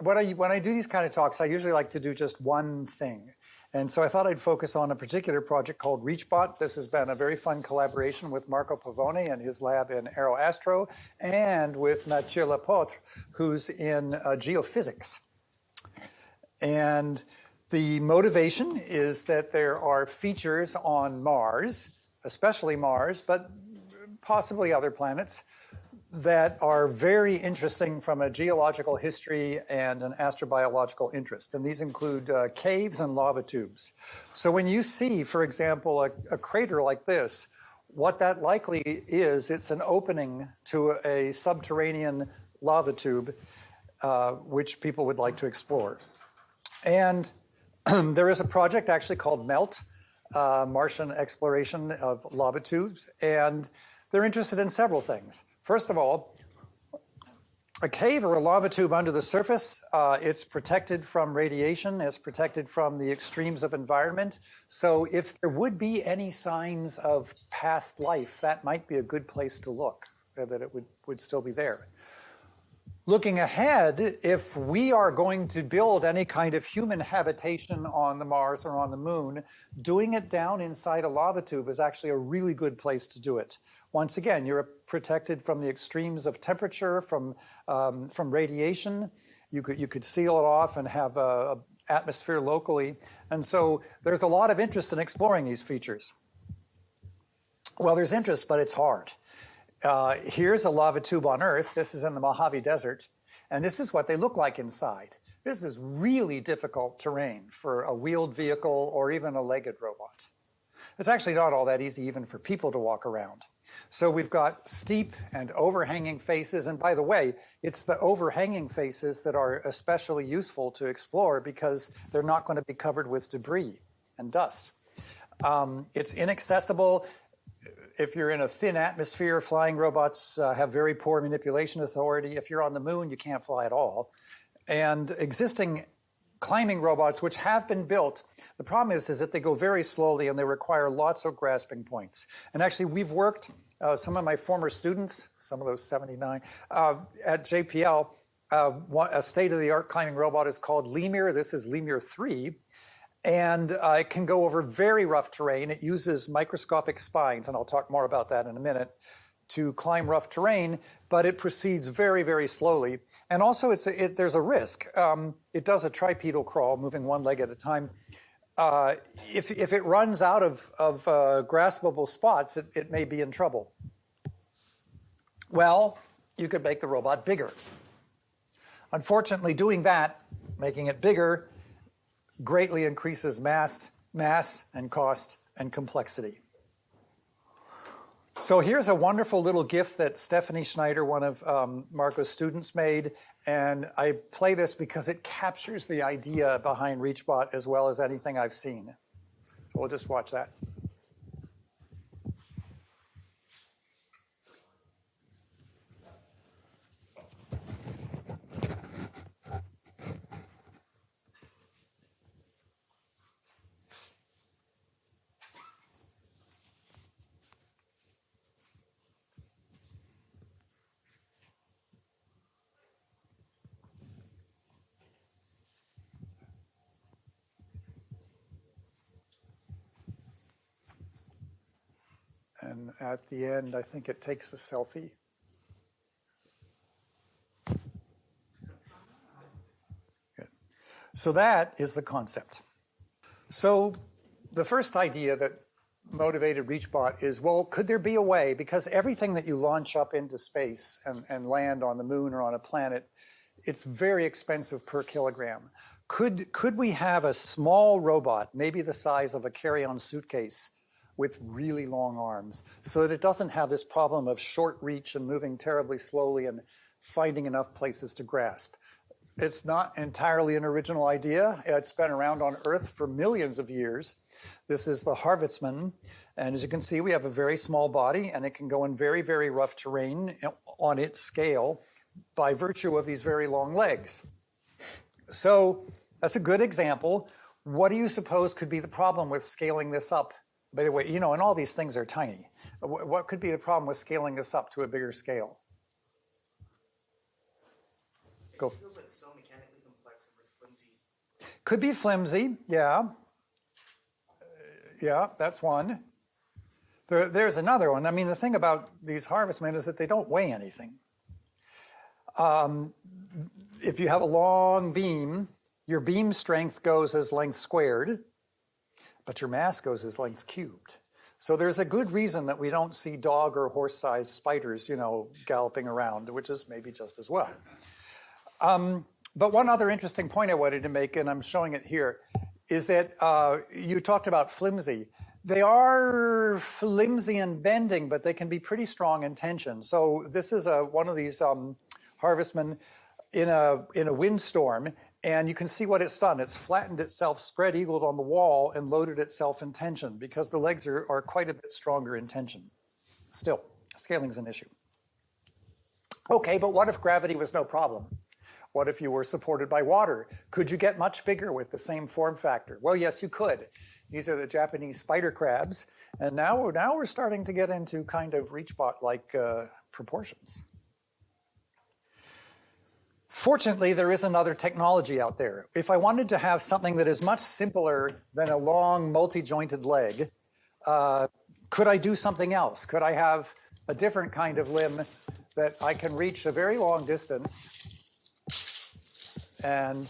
when I do these kind of talks, I usually like to do just one thing. And so I thought I'd focus on a particular project called ReachBot. This has been a very fun collaboration with Marco Pavone and his lab in AeroAstro, and with Mathieu Lapotre, who's in geophysics. And the motivation is that there are features on Mars, especially Mars, but possibly other planets, that are very interesting from a geological history and an astrobiological interest. And these include caves and lava tubes. So when you see, for example, a crater like this, what that likely is, it's an opening to a subterranean lava tube, which people would like to explore. And there is a project actually called MELT, Martian Exploration of Lava Tubes, and they're interested in several things. First of all, a cave or a lava tube under the surface, it's protected from radiation, it's protected from the extremes of environment. So if there would be any signs of past life, that might be a good place to look, that it would still be there. Looking ahead, if we are going to build any kind of human habitation on the Mars or on the Moon, doing it down inside a lava tube is actually a really good place to do it. Once again, you're protected from the extremes of temperature, from radiation. You could seal it off and have an atmosphere locally. And so there's a lot of interest in exploring these features. Well, there's interest, but it's hard. Here's a lava tube on Earth. This is in the Mojave Desert. And this is what they look like inside. This is really difficult terrain for a wheeled vehicle or even a legged robot. It's actually not all that easy even for people to walk around. So we've got steep and overhanging faces. And by the way, it's the overhanging faces that are especially useful to explore because they're not going to be covered with debris and dust. It's inaccessible. If you're in a thin atmosphere, flying robots have very poor manipulation authority. If you're on the Moon, you can't fly at all. And existing climbing robots, which have been built, the problem is that they go very slowly and they require lots of grasping points. And actually, we've worked, some of my former students, some of those 79, at JPL, a state-of-the-art climbing robot is called Lemur. This is Lemur 3. And it can go over very rough terrain. It uses microscopic spines, and I'll talk more about that in a minute, to climb rough terrain, but it proceeds very, very slowly. And also, there's a risk. It does a tripedal crawl, moving one leg at a time. If it runs out of graspable spots, it may be in trouble. Well, you could make the robot bigger. Unfortunately, doing that, making it bigger, greatly increases mass and cost and complexity. So here's a wonderful little GIF that Stephanie Schneider, one of Marco's students, made. And I play this because it captures the idea behind ReachBot as well as anything I've seen. So we'll just watch that. And at the end, I think it takes a selfie. Good. So that is the concept. So the first idea that motivated ReachBot is, well, could there be a way, because everything that you launch up into space and land on the Moon or on a planet, it's very expensive per kilogram. Could we have a small robot, maybe the size of a carry-on suitcase, with really long arms, so that it doesn't have this problem of short reach and moving terribly slowly and finding enough places to grasp? It's not entirely an original idea. It's been around on Earth for millions of years. This is the Harvestsman. And as you can see, we have a very small body, and it can go in very, very rough terrain on its scale by virtue of these very long legs. So that's a good example. What do you suppose could be the problem with scaling this up? By the way, and all these things are tiny. What could be the problem with scaling this up to a bigger scale? It feels like so mechanically Could be flimsy, yeah. Yeah, that's one. There's another one. I mean, the thing about these harvestmen is that they don't weigh anything. If you have a long beam, your beam strength goes as length squared, but your mass goes as length cubed. So there's a good reason that we don't see dog or horse-sized spiders, you know, galloping around, which is maybe just as well. But one other interesting point I wanted to make, and I'm showing it here, is that you talked about flimsy. They are flimsy in bending, but they can be pretty strong in tension. So this is one of these harvestmen in a windstorm, and you can see what it's done. It's flattened itself, spread eagled on the wall, and loaded itself in tension because the legs are quite a bit stronger in tension. Still, scaling's an issue. Okay, but what if gravity was no problem? What if you were supported by water? Could you get much bigger with the same form factor? Well, yes, you could. These are the Japanese spider crabs, and now we're starting to get into kind of ReachBot-like proportions. Fortunately, there is another technology out there. If I wanted to have something that is much simpler than a long multi-jointed leg, could I do something else? Could I have a different kind of limb that I can reach a very long distance and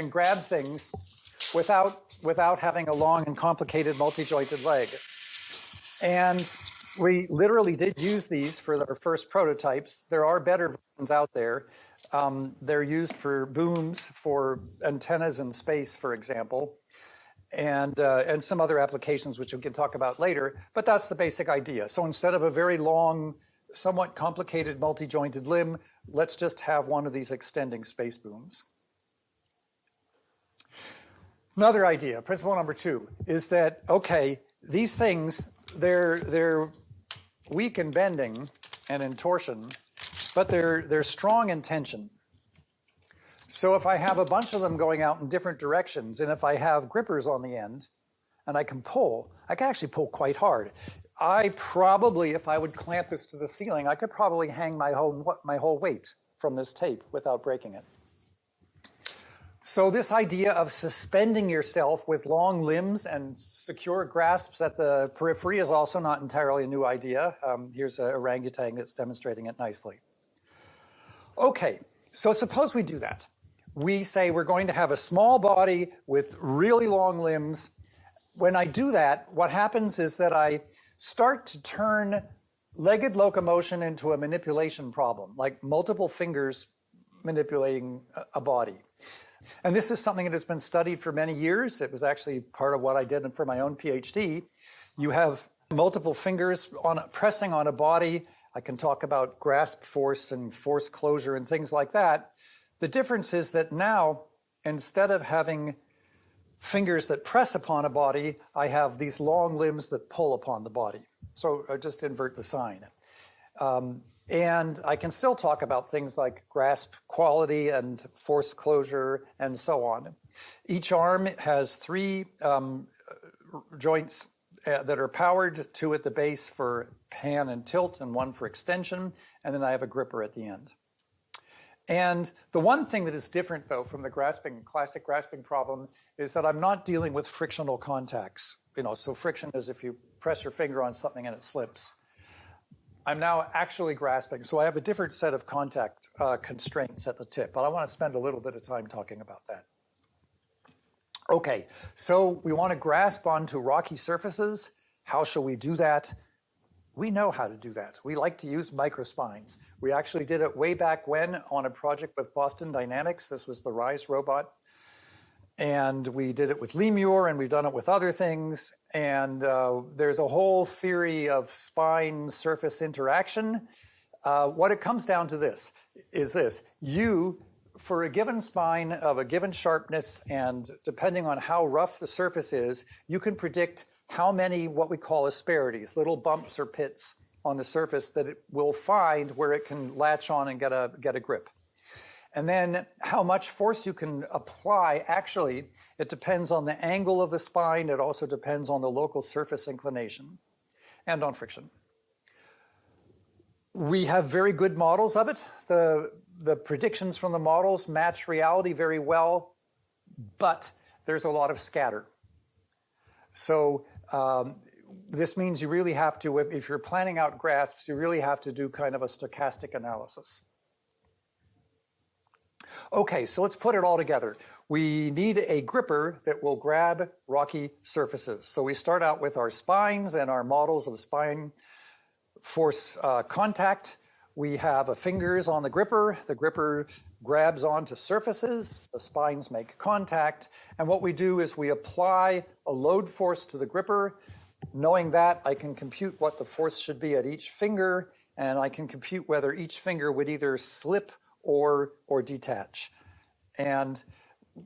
grab things without having a long and complicated multi-jointed leg? And we literally did use these for our first prototypes. There are better versions out there. They're used for booms, for antennas in space, for example, and some other applications which we can talk about later. But that's the basic idea. So instead of a very long, somewhat complicated multi-jointed limb, let's just have one of these extending space booms. Another idea, principle number 2, is that, okay, these things, they're weak in bending and in torsion, but they're strong in tension. So if I have a bunch of them going out in different directions, and if I have grippers on the end, and I can actually pull quite hard. I probably, if I would clamp this to the ceiling, I could probably hang my whole weight from this tape without breaking it. So this idea of suspending yourself with long limbs and secure grasps at the periphery is also not entirely a new idea. Here's an orangutan that's demonstrating it nicely. Okay, so suppose we do that. We say we're going to have a small body with really long limbs. When I do that, what happens is that I start to turn legged locomotion into a manipulation problem, like multiple fingers manipulating a body. And this is something that has been studied for many years. It was actually part of what I did for my own PhD. You have multiple fingers pressing on a body. I can talk about grasp force and force closure and things like that. The difference is that now, instead of having fingers that press upon a body, I have these long limbs that pull upon the body. So I just invert the sign. And I can still talk about things like grasp quality and force closure and so on. Each arm has 3 joints that are powered, 2 at the base for pan and tilt and 1 for extension, and then I have a gripper at the end. And the one thing that is different, though, from the classic grasping problem is that I'm not dealing with frictional contacts. So friction is if you press your finger on something and it slips. I'm now actually grasping, so I have a different set of contact constraints at the tip, but I want to spend a little bit of time talking about that. Okay, so we want to grasp onto rocky surfaces. How shall we do that? We know how to do that. We like to use microspines. We actually did it way back when on a project with Boston Dynamics. This was the RISE robot. And we did it with Lemur, and we've done it with other things. And there's a whole theory of spine surface interaction. What it comes down to is this. You, for a given spine of a given sharpness, and depending on how rough the surface is, you can predict how many what we call asperities, little bumps or pits on the surface that it will find where it can latch on and get a grip. And then how much force you can apply, actually, it depends on the angle of the spine. It also depends on the local surface inclination and on friction. We have very good models of it. The predictions from the models match reality very well. but there's a lot of scatter. So this means you really have to, if you're planning out grasps, you really have to do kind of a stochastic analysis. Okay, so let's put it all together. We need a gripper that will grab rocky surfaces. So we start out with our spines and our models of spine force contact. We have fingers on the gripper. The gripper grabs onto surfaces. The spines make contact. And what we do is we apply a load force to the gripper. Knowing that, I can compute what the force should be at each finger, and I can compute whether each finger would either slip or detach. And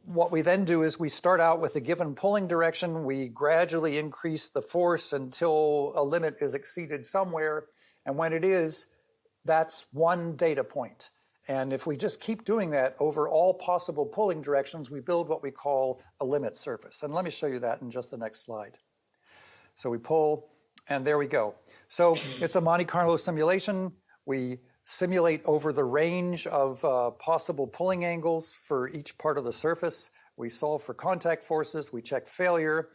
what we then do is we start out with a given pulling direction. We gradually increase the force until a limit is exceeded somewhere. And when it is, that's one data point. And if we just keep doing that over all possible pulling directions, we build what we call a limit surface. And let me show you that in just the next slide. So we pull, and there we go. So it's a Monte Carlo simulation. We simulate over the range of possible pulling angles for each part of the surface. We solve for contact forces. We check failure.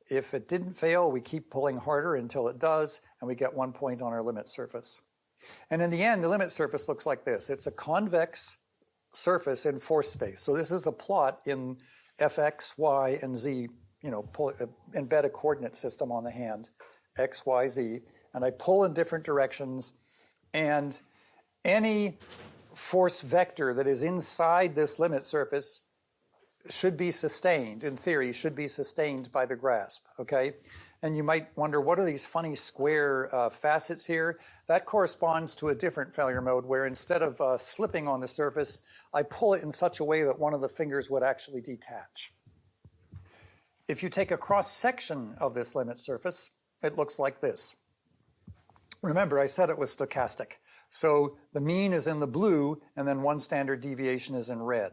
If it didn't fail, we keep pulling harder until it does, and we get 1 point on our limit surface. And in the end, the limit surface looks like this. It's a convex surface in force space. So this is a plot in fx, y, and z. Embed a coordinate system on the hand, x, y, z, and I pull in different directions, and any force vector that is inside this limit surface should be sustained, in theory, should be sustained by the grasp, okay? And you might wonder, what are these funny square facets here? That corresponds to a different failure mode where instead of slipping on the surface, I pull it in such a way that one of the fingers would actually detach. If you take a cross-section of this limit surface, it looks like this. Remember, I said it was stochastic. So the mean is in the blue, and then one standard deviation is in red.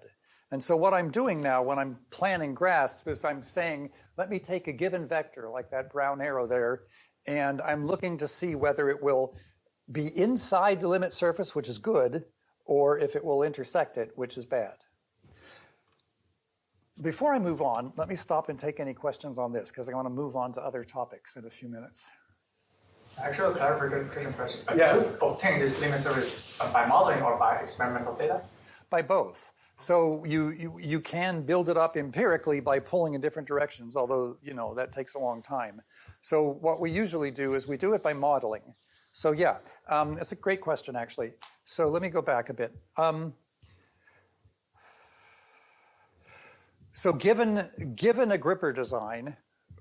And so what I'm doing now when I'm planning grasps is I'm saying, let me take a given vector, like that brown arrow there, and I'm looking to see whether it will be inside the limit surface, which is good, or if it will intersect it, which is bad. Before I move on, let me stop and take any questions on this, because I want to move on to other topics in a few minutes. Actually, a clarification question. Yeah. Did you obtain this limit surface by modeling or by experimental data? By both. So you can build it up empirically by pulling in different directions, although that takes a long time. So what we usually do is we do it by modeling. So yeah, it's a great question actually. So let me go back a bit. So given a gripper design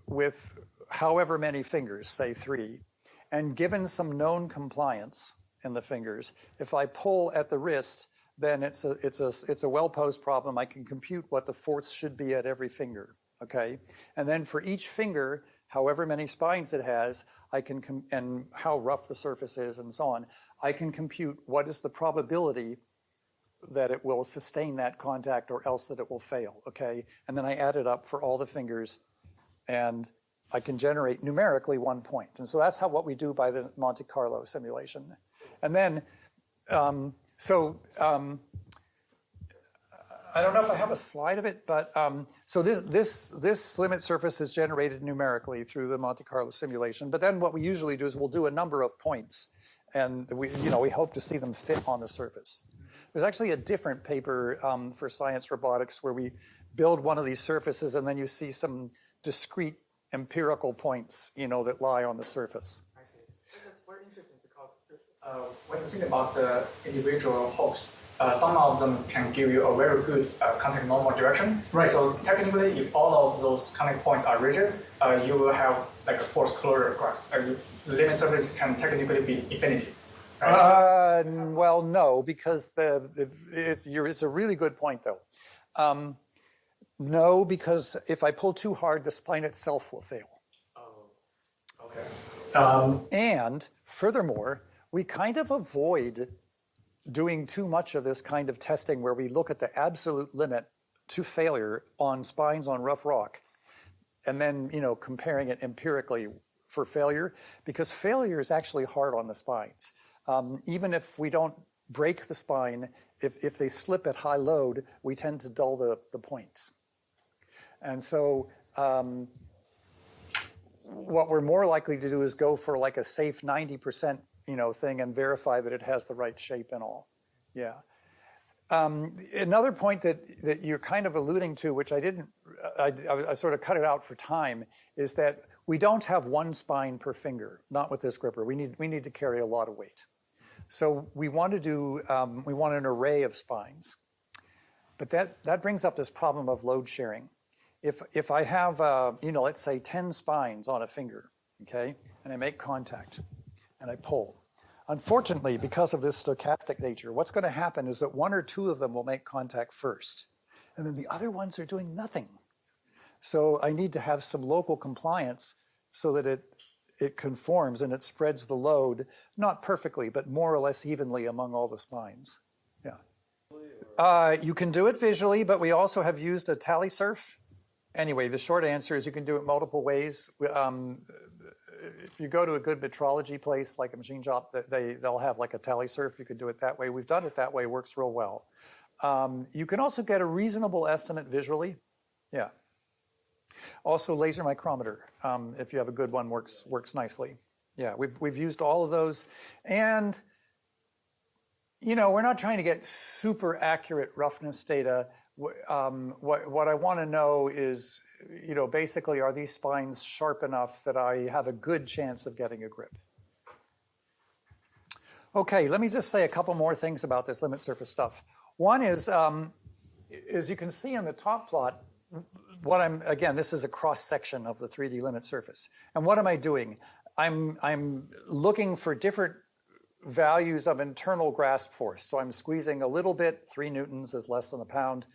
with however many fingers, say 3, and given some known compliance in the fingers, if I pull at the wrist, then it's a well-posed problem. I can compute what the force should be at every finger, okay? And then for each finger, however many spines it has, and how rough the surface is and so on, I can compute what is the probability that it will sustain that contact or else that it will fail, okay? And then I add it up for all the fingers, and I can generate numerically 1 point. And so that's what we do by the Monte Carlo simulation. And then, I don't know if I have a slide of it, but so this limit surface is generated numerically through the Monte Carlo simulation. But then what we usually do is we'll do a number of points, and we hope to see them fit on the surface. There's actually a different paper for science robotics where we build one of these surfaces, and then you see some discrete empirical points, that lie on the surface. I see. That's very interesting because when you think about the individual hooks, some of them can give you a very good contact normal direction. Right. So technically, if all of those contact points are rigid, you will have like a force closure grasp. The limit surface can technically be infinity. Right? Well, no, because it's a really good point, though. No, because if I pull too hard, the spine itself will fail. Oh, okay. And furthermore, we kind of avoid doing too much of this kind of testing where we look at the absolute limit to failure on spines on rough rock, and then comparing it empirically for failure, because failure is actually hard on the spines. Even if we don't break the spine, if they slip at high load, we tend to dull the points. And so what we're more likely to do is go for like a safe 90%, thing and verify that it has the right shape and all. Yeah. Another point that you're kind of alluding to, which I didn't, I sort of cut it out for time, is that we don't have one spine per finger, not with this gripper. We need to carry a lot of weight. So we want to do, we want an array of spines. But that brings up this problem of load sharing. If I have, let's say 10 spines on a finger, okay, and I make contact and I pull. Unfortunately, because of this stochastic nature, what's going to happen is that one or two of them will make contact first, and then the other ones are doing nothing. So I need to have some local compliance so that it conforms and it spreads the load, not perfectly, but more or less evenly among all the spines. Yeah. You can do it visually, but we also have used a tally surf. Anyway, the short answer is you can do it multiple ways. If you go to a good metrology place like a machine shop, they'll have like a tally surf. You could do it that way. We've done it that way. Works real well. You can also get a reasonable estimate visually. Yeah. Also, laser micrometer, if you have a good one, works nicely. Yeah, we've used all of those, and we're not trying to get super accurate roughness data. What I want to know is, basically, are these spines sharp enough that I have a good chance of getting a grip? Okay, let me just say a couple more things about this limit surface stuff. One is, as you can see on the top plot, again, this is a cross section of the 3D limit surface. And what am I doing? I'm looking for different values of internal grasp force. So I'm squeezing a little bit, 3 newtons is less than a pound,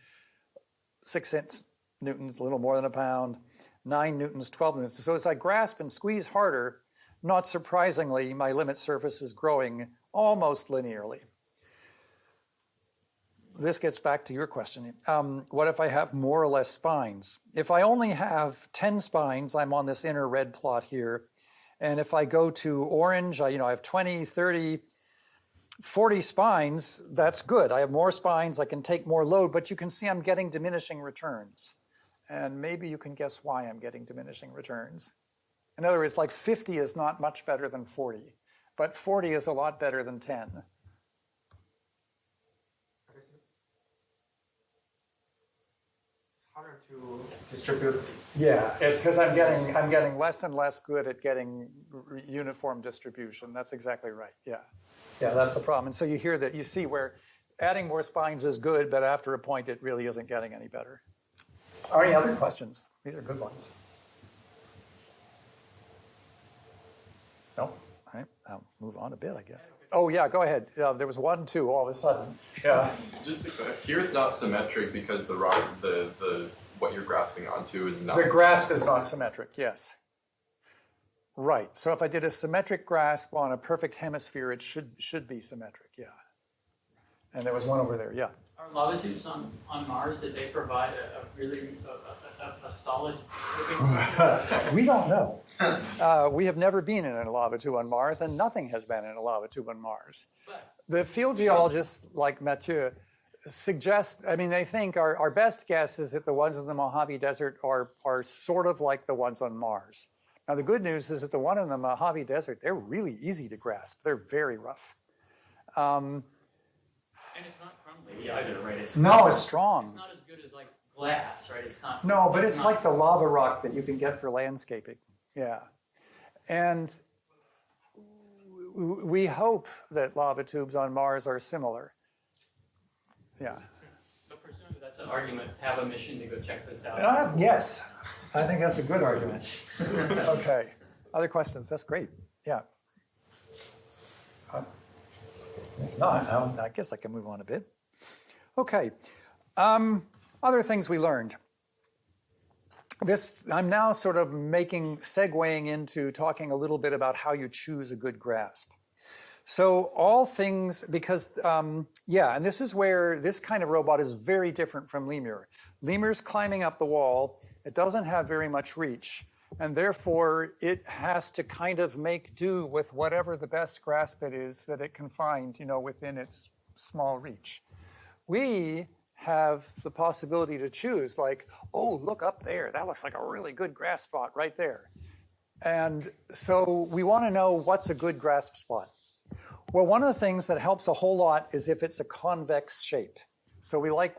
6 newtons, a little more than a pound, 9 newtons, 12 newtons. So as I grasp and squeeze harder, not surprisingly, my limit surface is growing almost linearly. This gets back to your question. What if I have more or less spines? If I only have 10 spines, I'm on this inner red plot here. And if I go to orange, I have 20, 30, 40 spines, that's good. I have more spines, I can take more load, but you can see I'm getting diminishing returns. And maybe you can guess why I'm getting diminishing returns. In other words, like 50 is not much better than 40, but 40 is a lot better than 10. It's harder to distribute. Yeah, it's because I'm getting less and less good at getting uniform distribution. That's exactly right. Yeah. Yeah, that's the problem. And so you see where adding more spines is good, but after a point, it really isn't getting any better. Are any other questions? These are good ones. No? All right, I'll move on a bit, I guess. Oh, yeah, go ahead. There was 1, 2 all of a sudden. Yeah. Just to clarify, here it's not symmetric because the what you're grasping onto is not. The grasp is not symmetric, yes. Right. So if I did a symmetric grasp on a perfect hemisphere, it should be symmetric, yeah. And there was one over there, yeah. Are lava tubes on Mars, did they provide a really solid gripping surface? We don't know. We have never been in a lava tube on Mars, and nothing has been in a lava tube on Mars. But the field geologists, like Mathieu, suggest, they think our best guess is that the ones in the Mojave Desert are sort of like the ones on Mars. Now, the good news is that the one in the Mojave Desert, they're really easy to grasp. They're very rough. And it's not crumbly either, right? It's strong. It's not as good as like glass, right? It's not. No, but it's like the lava rock that you can get for landscaping. Yeah. And we hope that lava tubes on Mars are similar. Yeah. But presumably that's an argument. Have a mission to go check this out. Yes. I think that's a good argument. Okay. Other questions? That's great. Yeah. No, I guess I can move on a bit. Okay. Other things we learned. I'm now sort of segueing into talking a little bit about how you choose a good grasp. So all things, because, and this is where this kind of robot is very different from lemur. Lemur's climbing up the wall. It doesn't have very much reach, and therefore it has to kind of make do with whatever the best grasp it is that it can find, within its small reach. We have the possibility to choose, like, oh, look up there. That looks like a really good grasp spot right there. And so we want to know what's a good grasp spot. Well, one of the things that helps a whole lot is if it's a convex shape. So we like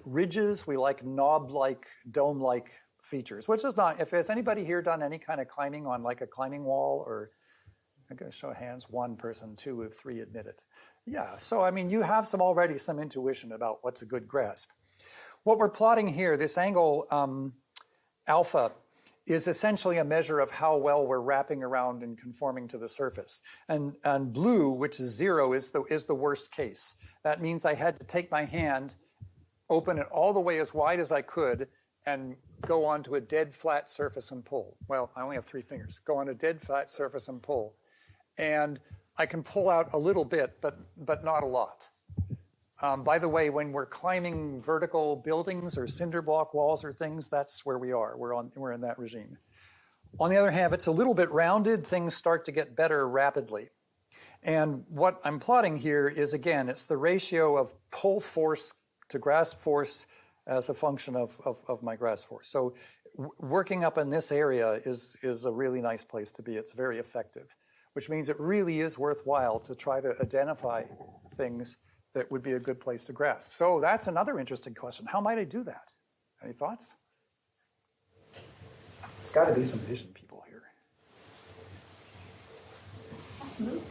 ridges, we like knob-like, dome-like features, which is not, if has anybody here done any kind of climbing on like a climbing wall, or I'm going to show hands, one person, 2 of 3 admit it. Yeah, so I mean, you have already some intuition about what's a good grasp. What we're plotting here, this angle alpha, is essentially a measure of how well we're wrapping around and conforming to the surface. And blue, which is 0, is the worst case. That means I had to take my hand, open it all the way as wide as I could, and go onto a dead flat surface and pull. Well, I only have 3 fingers. Go on a dead flat surface and pull. And I can pull out a little bit, but not a lot. By the way, when we're climbing vertical buildings or cinder block walls or things, that's where we are. We're in that regime. On the other hand, if it's a little bit rounded, things start to get better rapidly. And what I'm plotting here is, again, it's the ratio of pull force to grasp force as a function of my grasp force. So working up in this area is a really nice place to be. It's very effective, which means it really is worthwhile to try to identify things that would be a good place to grasp. So that's another interesting question. How might I do that? Any thoughts? It's got to be some vision people here. Just look.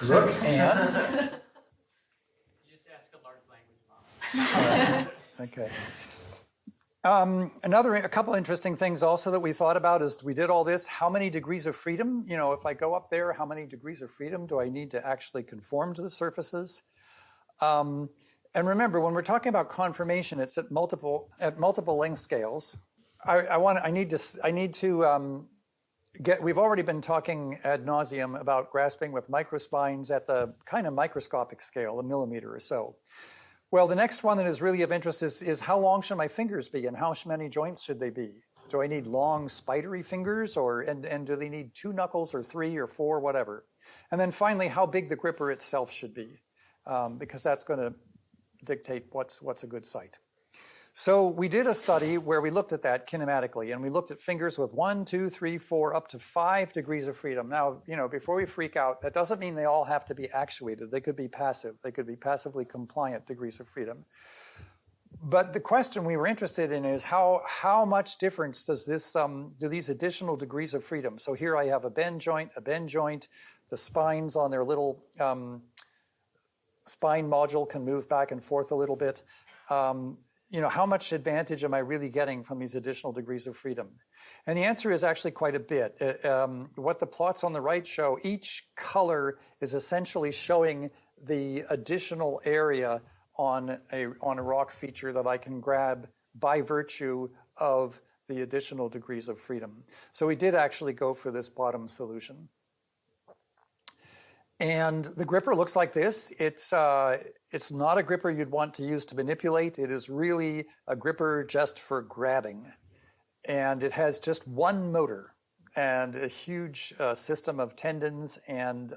Look and? You just ask a large language model. Okay. A couple interesting things also that we thought about is we did all this. How many degrees of freedom? You know, if I go up there, how many degrees of freedom do I need to actually conform to the surfaces? And remember, when we're talking about conformation, it's at multiple length scales. We've already been talking ad nauseum about grasping with microspines at the kind of microscopic scale, a millimeter or so. Well, the next one that is really of interest is how long should my fingers be and how many joints should they be? Do I need long spidery fingers and do they need 2 knuckles or 3 or 4, whatever? And then finally, how big the gripper itself should be, because that's going to dictate what's a good sight. So we did a study where we looked at that kinematically, and we looked at fingers with 1, 2, 3, 4, up to 5 degrees of freedom. Now, you know, before we freak out, that doesn't mean they all have to be actuated. They could be passive. They could be passively compliant degrees of freedom. But the question we were interested in is how much difference does this do these additional degrees of freedom? So here I have a bend joint, the spines on their little spine module can move back and forth a little bit. You know, how much advantage am I really getting from these additional degrees of freedom? And the answer is actually quite a bit. What the plots on the right show, each color is essentially showing the additional area on a rock feature that I can grab by virtue of the additional degrees of freedom. So we did actually go for this bottom solution. And the gripper looks like this. It's not a gripper you'd want to use to manipulate. It is really a gripper just for grabbing. And it has just one motor and a huge system of tendons and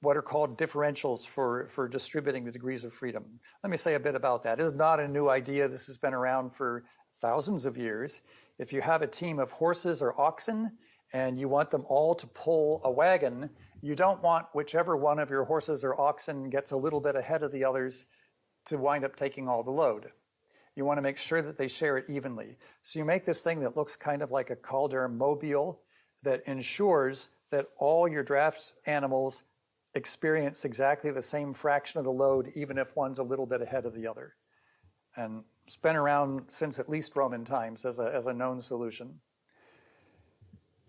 what are called differentials for distributing the degrees of freedom. Let me say a bit about that. It is not a new idea. This has been around for thousands of years. If you have a team of horses or oxen and you want them all to pull a wagon, you don't want whichever one of your horses or oxen gets a little bit ahead of the others to wind up taking all the load. You want to make sure that they share it evenly. So you make this thing that looks kind of like a Calder mobile that ensures that all your draft animals experience exactly the same fraction of the load, even if one's a little bit ahead of the other. And it's been around since at least Roman times as a known solution.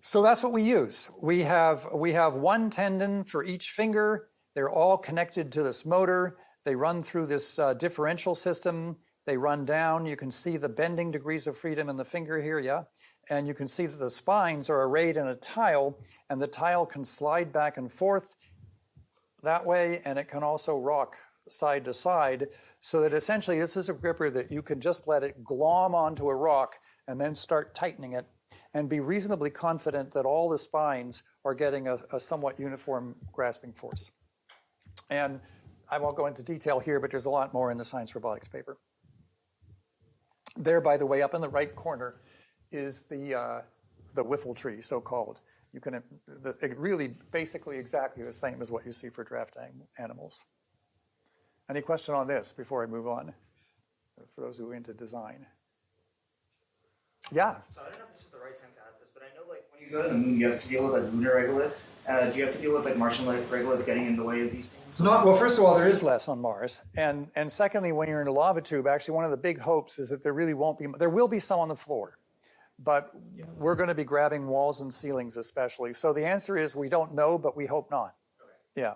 So that's what we use. We have one tendon for each finger. They're all connected to this motor. They run through this differential system. They run down. You can see the bending degrees of freedom in the finger here, yeah? And you can see that the spines are arrayed in a tile, and the tile can slide back and forth that way, and it can also rock side to side, so that essentially this is a gripper that you can just let it glom onto a rock and then start tightening it and be reasonably confident that all the spines are getting a somewhat uniform grasping force. And I won't go into detail here, but there's a lot more in the Science Robotics paper. There, by the way, up in the right corner is the whiffle tree, so-called. You can it really basically exactly the same as what you see for draft animals. Any question on this before I move on? For those who are into design. Yeah. So I don't know if this is the right time to ask this, but I know like when you go to the moon, you have to deal with like lunar regolith. Do you have to deal with like Martian-like regolith getting in the way of these things? Not, well, first of all, there is less on Mars, and secondly, when you're in a lava tube, actually one of the big hopes is that there really won't be. There will be some on the floor, but we're going to be grabbing walls and ceilings especially. So the answer is we don't know, but we hope not. Okay. Yeah.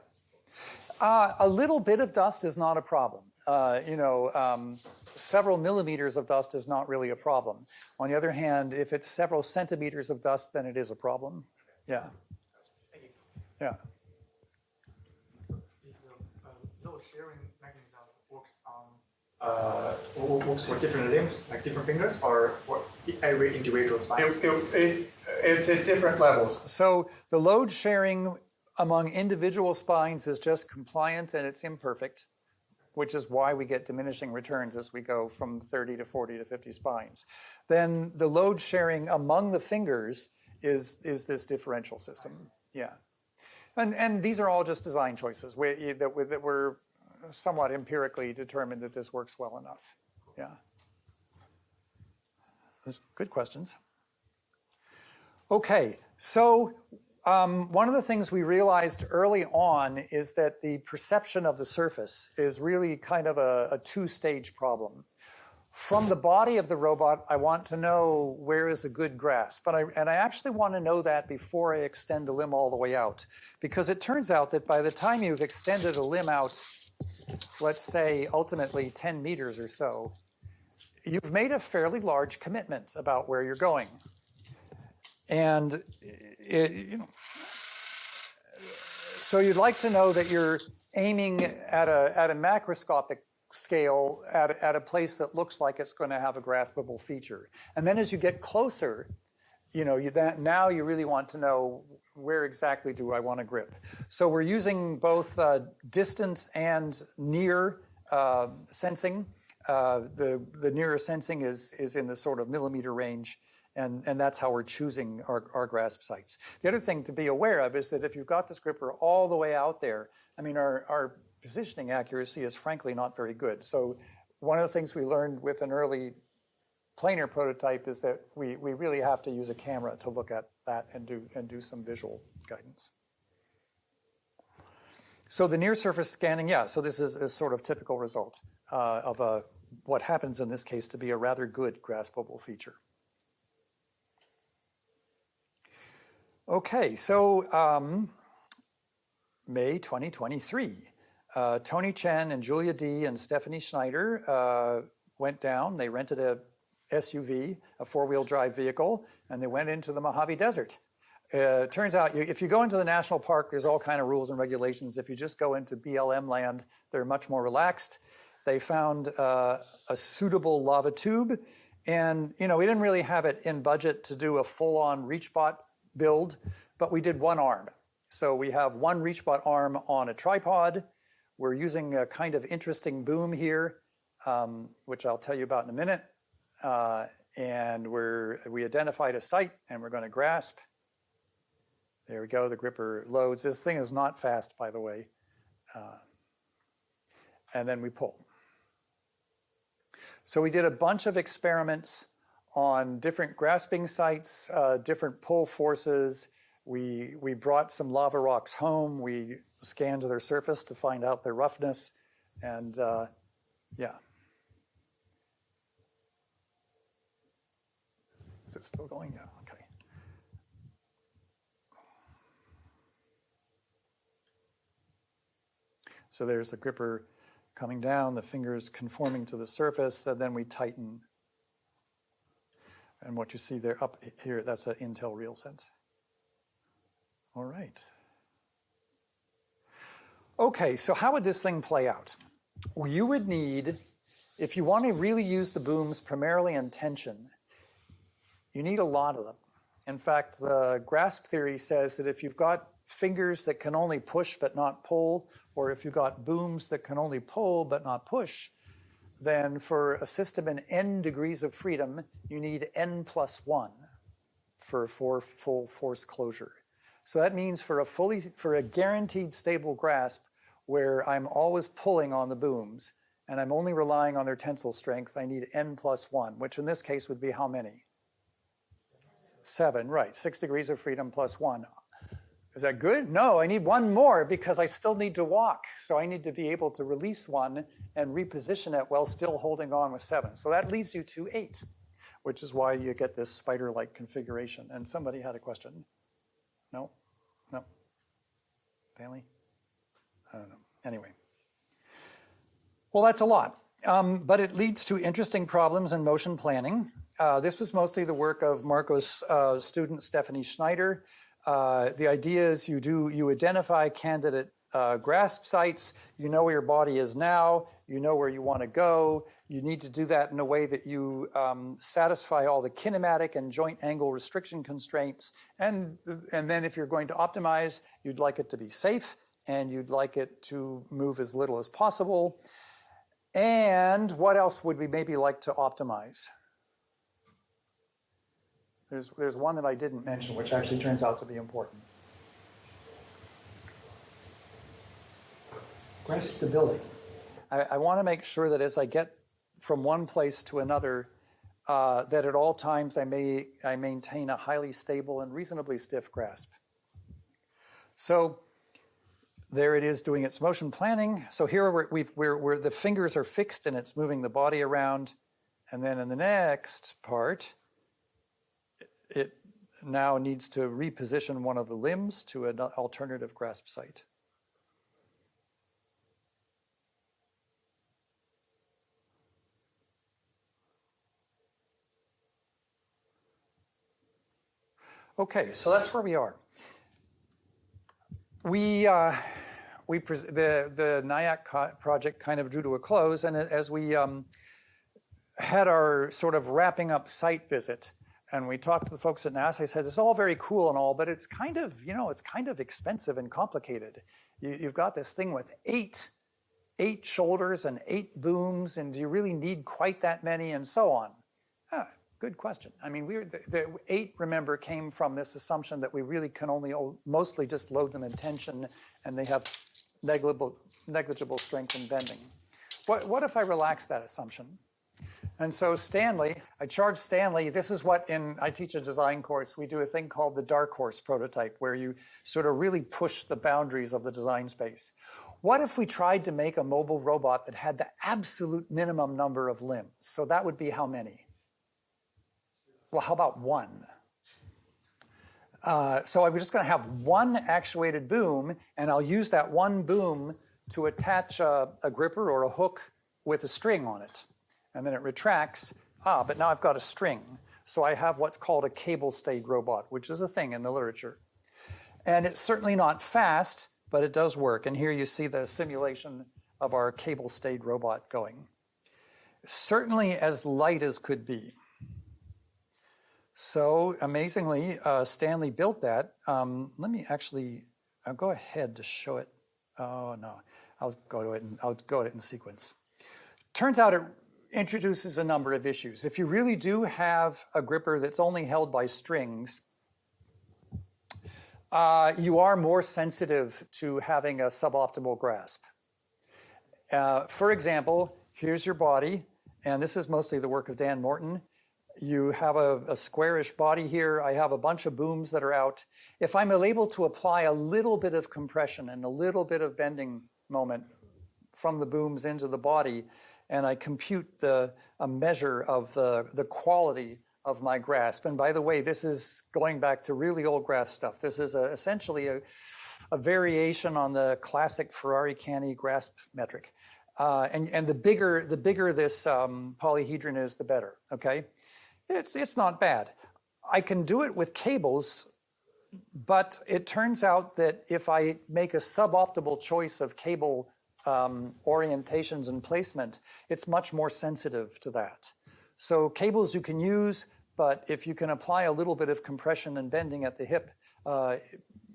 A little bit of dust is not a problem. Several millimeters of dust is not really a problem. On the other hand, if it's several centimeters of dust, then it is a problem. Yeah. Yeah. So if the load sharing mechanism works for different limbs, like different fingers, or for every individual spine? It's at different levels. So the load sharing among individual spines is just compliant and it's imperfect, which is why we get diminishing returns as we go from 30 to 40 to 50 spines. Then the load sharing among the fingers is this differential system. Yeah. And these are all just design choices that were somewhat empirically determined that this works well enough. Yeah. Those good questions. Okay, so one of the things we realized early on is that the perception of the surface is really kind of a two-stage problem. From the body of the robot, I want to know where is a good grasp. And I actually want to know that before I extend a limb all the way out. Because it turns out that by the time you've extended a limb out, let's say ultimately 10 meters or so, you've made a fairly large commitment about where you're going. And so you'd like to know that you're aiming at a macroscopic scale at a place that looks like it's going to have a graspable feature. And then as you get closer, now you really want to know where exactly do I want to grip. So we're using both distant and near sensing. The nearer sensing is in the sort of millimeter range, and that's how we're choosing our grasp sites. The other thing to be aware of is that if you've got this gripper all the way out there, I mean, our positioning accuracy is frankly not very good. So one of the things we learned with an early planar prototype is that we really have to use a camera to look at that and do some visual guidance. So the near surface scanning, yeah, so this is a sort of typical result of what happens in this case to be a rather good graspable feature. Okay, so May 2023. Tony Chen and Julia D and Stephanie Schneider went down. They rented a SUV, a four-wheel drive vehicle, and they went into the Mojave Desert. Turns out if you go into the national park, there's all kind of rules and regulations. If you just go into BLM land, they're much more relaxed. They found a suitable lava tube, and we didn't really have it in budget to do a full-on ReachBot build, but we did one arm. So we have one ReachBot arm on a tripod. We're using a kind of interesting boom here, which I'll tell you about in a minute. And we identified a site, and we're going to grasp. There we go, the gripper loads. This thing is not fast, by the way. And then we pull. So we did a bunch of experiments on different grasping sites, different pull forces. We brought some lava rocks home. We scanned their surface to find out their roughness. And yeah. Is it still going? Yeah, okay. So there's the gripper coming down, the fingers conforming to the surface, and then we tighten. And what you see there up here, that's an Intel RealSense. All right. Okay, so how would this thing play out? Well, you would need, if you want to really use the booms primarily in tension, you need a lot of them. In fact, the grasp theory says that if you've got fingers that can only push but not pull, or if you've got booms that can only pull but not push, then for a system in n degrees of freedom, you need n plus 1 for full force closure. So that means for a guaranteed stable grasp where I'm always pulling on the booms and I'm only relying on their tensile strength, I need n plus 1, which in this case would be how many? 7, right. 6 degrees of freedom plus 1. Is that good? No, I need one more because I still need to walk. So I need to be able to release 1 and reposition it while still holding on with 7. So that leads you to 8, which is why you get this spider-like configuration. And somebody had a question. No? No? Stanley? I don't know. Anyway. Well, that's a lot. But it leads to interesting problems in motion planning. This was mostly the work of Marco's student, Stephanie Schneider. The idea is you identify candidate grasp sites, you know where your body is now, you know where you want to go. You need to do that in a way that you satisfy all the kinematic and joint angle restriction constraints. And then if you're going to optimize, you'd like it to be safe and you'd like it to move as little as possible. And what else would we maybe like to optimize? There's one that I didn't mention, which actually turns out to be important. Grasp stability. I want to make sure that as I get from one place to another, that at all times I maintain a highly stable and reasonably stiff grasp. So there it is doing its motion planning. So here where the fingers are fixed and it's moving the body around. And then in the next part, it now needs to reposition one of the limbs to an alternative grasp site. Okay, so that's where we are. The NIAC project kind of drew to a close, and as we had our sort of wrapping up site visit, and we talked to the folks at NASA, I said, it's all very cool and all, but it's kind of, it's kind of expensive and complicated. You've got this thing with eight shoulders and 8 booms, and do you really need quite that many, and so on? Good question. I mean, the 8, remember, came from this assumption that we really can only mostly just load them in tension, and they have negligible strength in bending. What if I relax that assumption? And so Stanley, I charged Stanley, this is what I teach a design course, we do a thing called the dark horse prototype, where you sort of really push the boundaries of the design space. What if we tried to make a mobile robot that had the absolute minimum number of limbs? So that would be how many? Well, how about 1? So I'm just going to have 1 actuated boom, and I'll use that 1 boom to attach a gripper or a hook with a string on it. And then it retracts. But now I've got a string. So I have what's called a cable-stayed robot, which is a thing in the literature. And it's certainly not fast, but it does work. And here you see the simulation of our cable-stayed robot going. Certainly as light as could be. So amazingly, Stanley built that. Let me actually, I'll go ahead to show it. Oh no, I'll go to it in sequence. Turns out it introduces a number of issues. If you really do have a gripper that's only held by strings, you are more sensitive to having a suboptimal grasp. For example, here's your body, and this is mostly the work of Dan Morton. You have a squarish body here. I have a bunch of booms that are out. If I'm able to apply a little bit of compression and a little bit of bending moment from the booms into the body, and I compute a measure of the quality of my grasp. And by the way, this is going back to really old grasp stuff. This is essentially a variation on the classic Ferrari-Canny grasp metric. And the bigger this polyhedron is, the better, okay? It's not bad. I can do it with cables, but it turns out that if I make a suboptimal choice of cable orientations and placement, it's much more sensitive to that. So cables you can use, but if you can apply a little bit of compression and bending at the hip,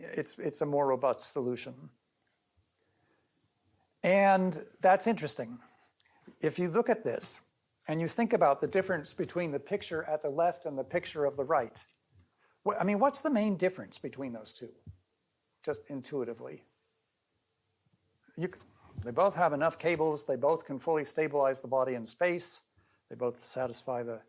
it's a more robust solution. And that's interesting. if you look at this and you think about the difference between the picture at the left and the picture of the right, I mean, what's the main difference between those two? Just intuitively. They both have enough cables. They both can fully stabilize the body in space. They both satisfy the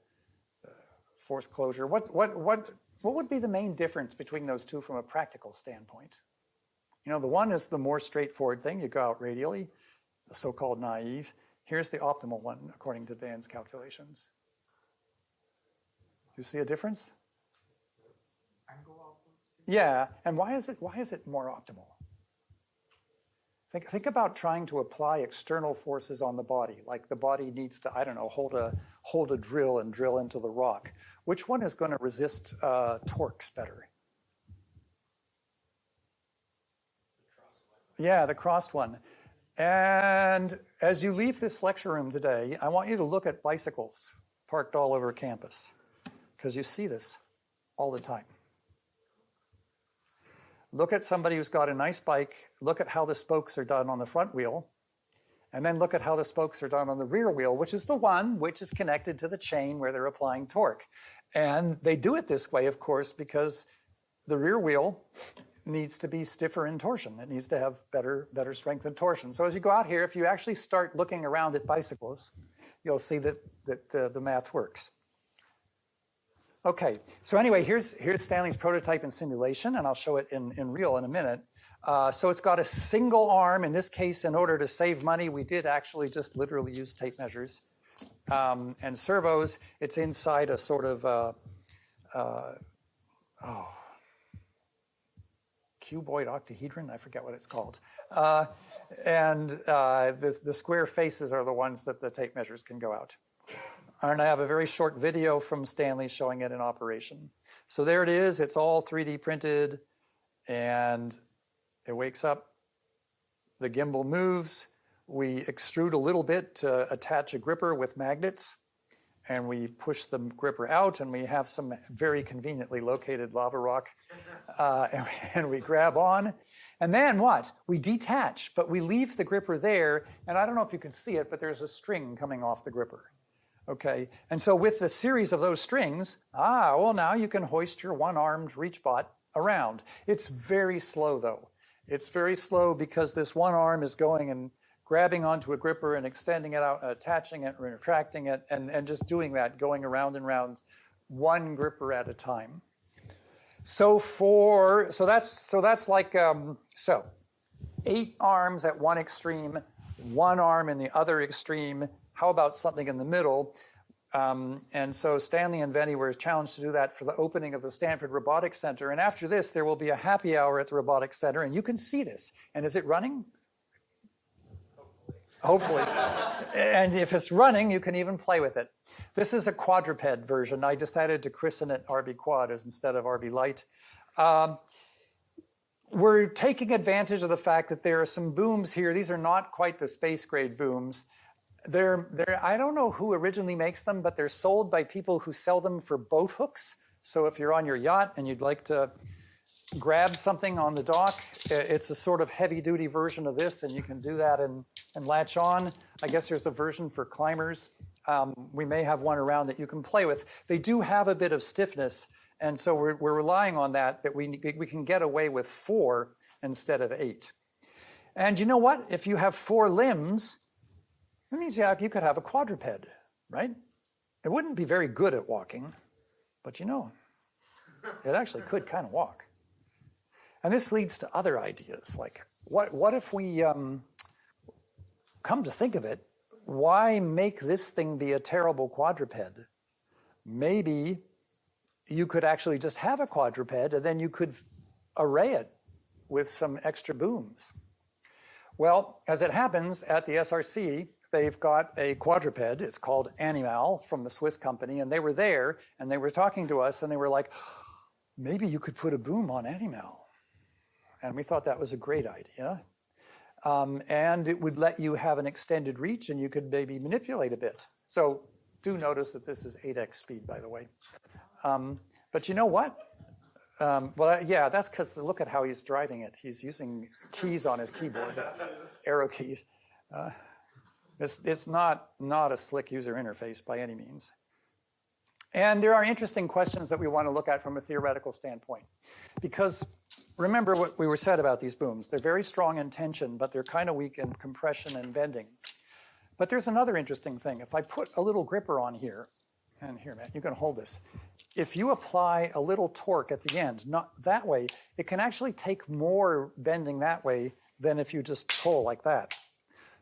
force closure. What would be the main difference between those two from a practical standpoint? You know, the one is the more straightforward thing. You go out radially, the so-called naive. Here's the optimal one, according to Dan's calculations. Do you see a difference? Yeah, and why is it more optimal? Think about trying to apply external forces on the body, like the body needs to, I don't know, hold a drill and drill into the rock. Which one is going to resist torques better? Yeah, the crossed one. And as you leave this lecture room today, I want you to look at bicycles parked all over campus, because you see this all the time. Look at somebody who's got a nice bike, look at how the spokes are done on the front wheel, and then look at how the spokes are done on the rear wheel, which is the one which is connected to the chain where they're applying torque. And they do it this way, of course, because the rear wheel needs to be stiffer in torsion. It needs to have better strength in torsion. So as you go out here, if you actually start looking around at bicycles, you'll see that the math works. Okay, so anyway, here's Stanley's prototype in simulation, and I'll show it in real in a minute. So it's got a single arm. In this case, in order to save money, we did actually just literally use tape measures. And servos, it's inside a sort of, cuboid octahedron, I forget what it's called. And the square faces are the ones that the tape measures can go out. And I have a very short video from Stanley showing it in operation. So there it is. It's all 3D printed, and it wakes up. The gimbal moves. We extrude a little bit to attach a gripper with magnets, and we push the gripper out, and we have some very conveniently located lava rock, and we grab on. And then what? We detach, but we leave the gripper there, and I don't know if you can see it, but there's a string coming off the gripper. Okay, and so with the series of those strings, well, now you can hoist your one-armed ReachBot around. It's very slow, though. It's very slow because this one arm is going and grabbing onto a gripper and extending it out, attaching it, retracting it, and just doing that, going around and around, one gripper at a time. So that's like 8 arms at one extreme, 1 arm in the other extreme. How about something in the middle? And so Stanley and Venny were challenged to do that for the opening of the Stanford Robotic Center. And after this, there will be a happy hour at the Robotic Center, and you can see this. And is it running? Hopefully. And if it's running, you can even play with it. This is a quadruped version. I decided to christen it RB Quad instead of RBLite. We're taking advantage of the fact that there are some booms here. These are not quite the space-grade booms. I don't know who originally makes them, but they're sold by people who sell them for boat hooks. So if you're on your yacht and you'd like to grab something on the dock, it's a sort of heavy-duty version of this, and you can do that and latch on. I guess there's a version for climbers. We may have one around that you can play with. They do have a bit of stiffness, and so we're relying on that we can get away with 4 instead of 8. And you know what? If you have 4 limbs, that means you could have a quadruped, right? It wouldn't be very good at walking, but you know, it actually could kind of walk. And this leads to other ideas, like what if we, come to think of it, why make this thing be a terrible quadruped? Maybe you could actually just have a quadruped, and then you could array it with some extra booms. Well, as it happens, at the SRC, they've got a quadruped. It's called Animal from the Swiss company, and they were there, and they were talking to us, and they were like, maybe you could put a boom on Animal. And we thought that was a great idea. And it would let you have an extended reach, and you could maybe manipulate a bit. So do notice that this is 8x speed, by the way. But you know what? Yeah, that's because look at how he's driving it. He's using keys on his keyboard, arrow keys. It's not a slick user interface by any means. And there are interesting questions that we want to look at from a theoretical standpoint. Because remember what we were said about these booms. They're very strong in tension, but they're kind of weak in compression and bending. But there's another interesting thing. If I put a little gripper on here, and here, Matt, you can hold this. If you apply a little torque at the end, not that way, it can actually take more bending that way than if you just pull like that.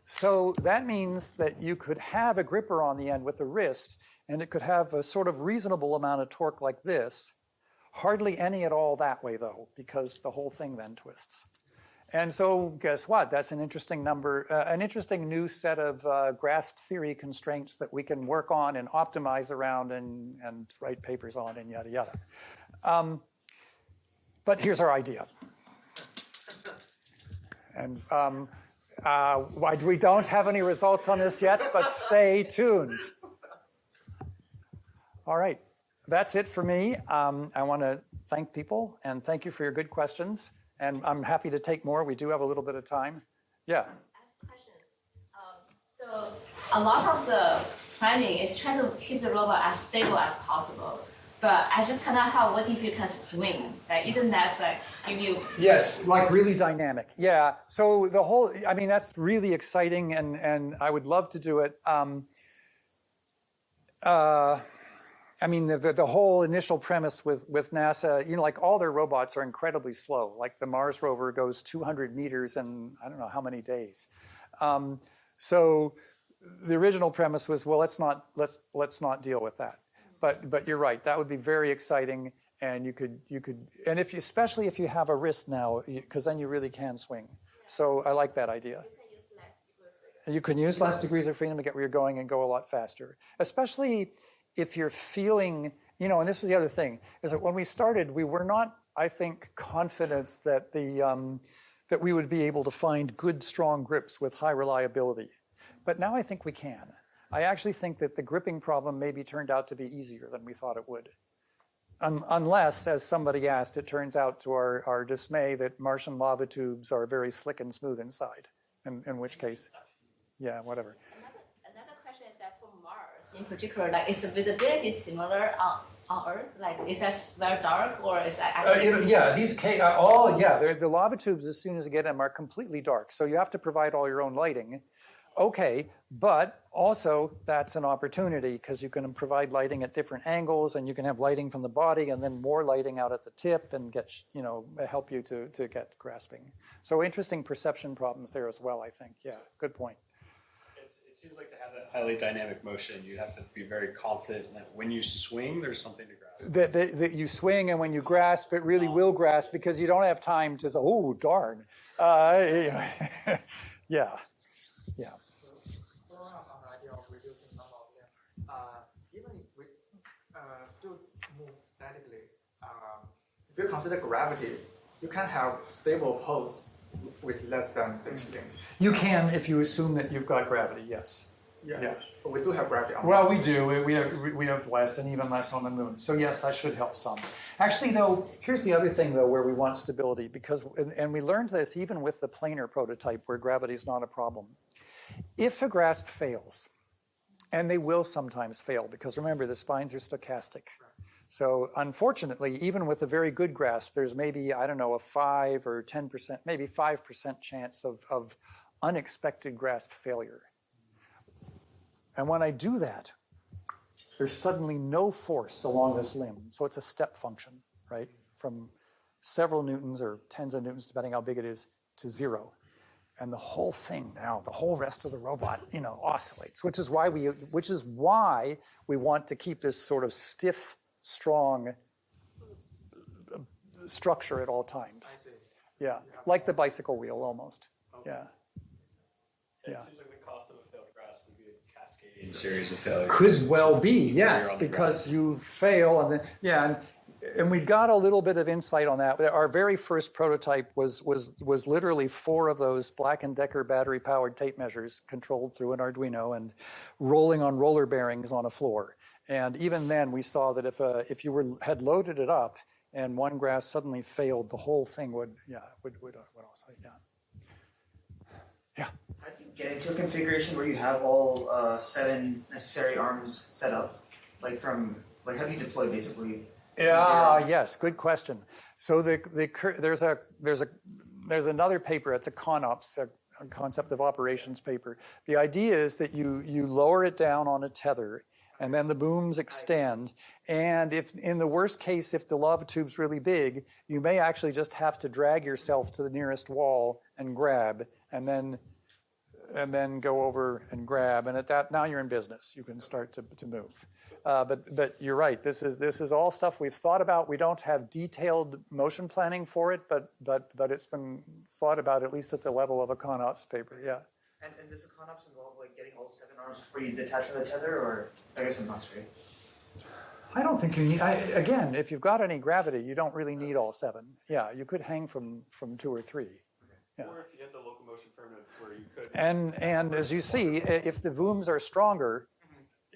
So that means that you could have a gripper on the end with a wrist, and it could have a sort of reasonable amount of torque like this. Hardly any at all that way, though, because the whole thing then twists. And so guess what? That's an interesting an interesting new set of grasp theory constraints that we can work on and optimize around and write papers on and yada, yada. But here's our idea. And we don't have any results on this yet, but stay tuned. All right, that's it for me. I want to thank people and thank you for your good questions. And I'm happy to take more. We do have a little bit of time. Yeah. I have questions. So a lot of the planning is trying to keep the robot as stable as possible. But I just cannot help what if you can swing? Like, isn't that like give you... Yes, like really dynamic. Yeah. So the whole, I mean, that's really exciting and I would love to do it. I mean, the whole initial premise with NASA, you know, like all their robots are incredibly slow. Like the Mars rover goes 200 meters in I don't know how many days. So the original premise was, well, let's not deal with that. But you're right, that would be very exciting, and you could, and especially if you have a wrist now, because then you really can swing. So I like that idea. You can use less degrees of freedom to get where you're going and go a lot faster, especially if you're feeling, you know, and this was the other thing, is that when we started, we were not, I think, confident that that we would be able to find good, strong grips with high reliability. But now I think we can. I actually think that the gripping problem maybe turned out to be easier than we thought it would. Unless, as somebody asked, it turns out to our dismay that Martian lava tubes are very slick and smooth inside, in which case, yeah, whatever. Another question is that for Mars in particular, like, is the visibility similar on Earth? Like, is that very dark or is that actually... Yeah, the lava tubes, as soon as you get them, are completely dark. So you have to provide all your own lighting. Okay, but also that's an opportunity because you can provide lighting at different angles and you can have lighting from the body and then more lighting out at the tip and get, you know, help you to get grasping. So interesting perception problems there as well, I think. Yeah, good point. It seems like to have that highly dynamic motion, you have to be very confident that when you swing, there's something to grasp. That you swing and when you grasp, it really will grasp because you don't have time to say, oh, darn. Yeah. Yeah. Following up on the idea of reducing number of limbs, even if we still move statically, if you consider gravity, you can have stable pose with less than 6 limbs. You can if you assume that you've got gravity, yes. Yes. Yeah. But we do have gravity on Well, Mars. we do. We have less and even less on the moon. So yes, that should help some. Actually, though, here's the other thing, though, where we want stability, because, and we learned this even with the planar prototype where gravity is not a problem. If a grasp fails, and they will sometimes fail, because remember, the spines are stochastic. So unfortunately, even with a very good grasp, there's maybe, I don't know, a 5 or 10%, maybe 5% chance of unexpected grasp failure. And when I do that, there's suddenly no force along this limb. So it's a step function, right? From several newtons or tens of newtons, depending how big it is, to 0. And the whole thing now, the whole rest of the robot, you know, oscillates, which is why we want to keep this sort of stiff, strong structure at all times. I see. Yeah, like the bicycle wheel almost. Okay. Yeah. It Yeah. seems like the cost of a failed grasp would be a cascading series of failures. Could well be, yes, on the because you fail and then, yeah, and we got a little bit of insight on that. Our very first prototype was literally 4 of those Black & Decker battery-powered tape measures controlled through an Arduino and rolling on roller bearings on a floor. And even then, we saw that if you had loaded it up and one grasp suddenly failed, the whole thing would also, yeah. Yeah. How do you get into a configuration where you have all 7 necessary arms set up? Like how do you deploy basically? Yes, good question. So there's another paper. It's a ConOps, a concept of operations paper. The idea is that you lower it down on a tether, and then the booms extend. And if in the worst case, if the lava tube's really big, you may actually just have to drag yourself to the nearest wall and grab, and then go over and grab. And at that, now you're in business. You can start to move. But you're right. This is all stuff we've thought about. We don't have detailed motion planning for it, but it's been thought about at least at the level of a ConOps paper. Yeah. And does the ConOps involve like getting all 7 arms before you detach from the tether, or I guess I'm not straight. I don't think you need. Again, if you've got any gravity, you don't really need all 7. Yeah, you could hang from 2 or 3. Yeah. Or if you had the locomotion permit where you could. And as you see, if the booms are stronger,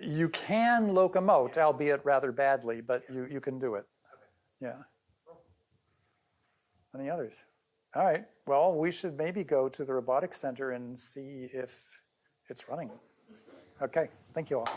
you can locomote, albeit rather badly, but you can do it. Yeah. Any others? All right. Well, we should maybe go to the robotics center and see if it's running. Okay. Thank you all.